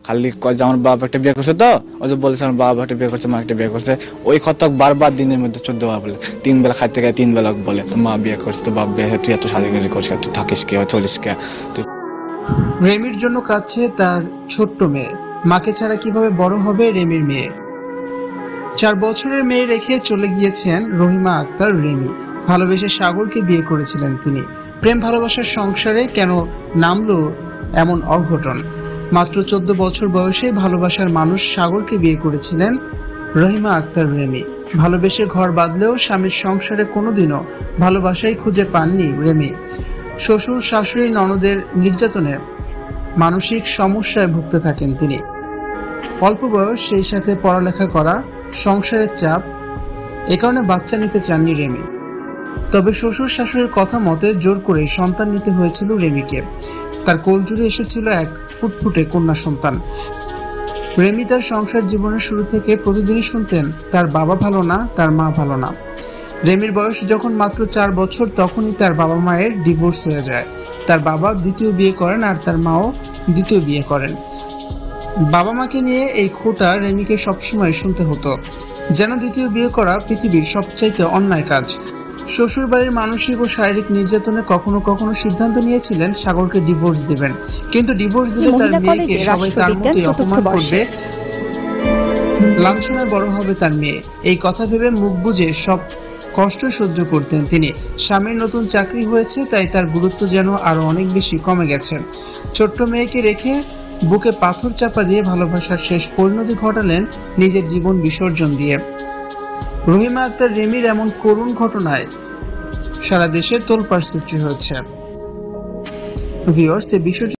খালি কয় যে আমার বাবা একটা বিয়ে করছে, তো ওই যে বলেছে আমার বাবা একটা বিয়ে করছে, মা একটা বিয়ে করছে, ওই কথা বারবার দিনের মধ্যে 14 বার বলে। 3 বেলা খাইতে গেলে 3 বেলা বলে মা বিয়ে করছে, তো বাপ বিয়ে, তুই এত সাজুগুজু করছিস, তুই থাকিস কে, চলিস কে তুই। রেমির জন্য কাঁদছে তার ছোট্ট মেয়ে। মাকে ছাড়া কিভাবে বড় হবে রেমির মেয়ে? 4 বছরের মেয়ে রেখে চলে গিয়েছেন রহিমা আক্তার রেমি। ভালোবেসে সাগরকে বিয়ে করেছিলেন তিনি। প্রেম ভালোবাসার সংসারে কেন নামলো এমন অঘটন? মাত্র 14 বছর বয়সে ভালোবাসার মানুষ সাগরকে বিয়ে করেছিলেন রহিমা আক্তার রেমি। ভালোবেসে ঘর বাঁধলেও স্বামীর সংসারে কোনোদিনও ভালোবাসাই খুঁজে পাননি রেমি। শ্বশুর শাশুড়ি ননদের নির্যাতনে মানসিক সমস্যায় ভুগতে থাকেন তিনি। অল্প বয়স, সেই সাথে পড়ালেখা করা, সংসারের চাপ, এ কারণে বাচ্চা নিতে চাননি রেমি। তবে শ্বশুর শাশুড়ির কথা মতে জোর করে সন্তান নিতে হয়েছিল রেমিকে। তার কোলজুড়ে এসেছিল এক ফুটফুটে কন্যা সন্তান। রেমি তার সংসার জীবনের শুরু থেকে প্রতিদিনই শুনতেন তার বাবা ভালো না, তার মা ভালো না। রেমির বয়স যখন মাত্র 4 বছর, তখনই তার বাবা মায়ের ডিভোর্স হয়ে যায়। তার বাবা দ্বিতীয় বিয়ে করেন আর তার মাও দ্বিতীয় বিয়ে করেন। বাবা মাকে নিয়ে এই খোঁটা রেমিকে সবসময় শুনতে হতো, যেন দ্বিতীয় বিয়ে করা পৃথিবীর সবচাইতে অন্যায় কাজ। শ্বশুরবাড়ির মানসিক ও শারীরিক নির্যাতনে কখনো কখনো সিদ্ধান্ত নিয়েছিলেন সাগরকে ডিভোর্স দিবেন, কিন্তু ডিভোর্স দিলে তার মেয়েকে সবাই তার মতোই অপমান করবে, লাঞ্ছনায় বড় হবে তার মেয়ে। এই কথা ভেবে মুখ বুজে সব কষ্ট সহ্য করতেন তিনি। স্বামীর নতুন চাকরি হয়েছে, তাই তার গুরুত্ব যেন আরো অনেক বেশি কমে গেছে। ছোট্ট মেয়েকে রেখে বুকে পাথর চাপা দিয়ে ভালোবাসার শেষ পরিণতি ঘটালেন নিজের জীবন বিসর্জন দিয়ে। রহিমা আক্তার রেমির এমন করুণ ঘটনায় সারা দেশে তোলপাড় সৃষ্টি হয়েছে। ভিউয়ার্স, এই বিষয়টি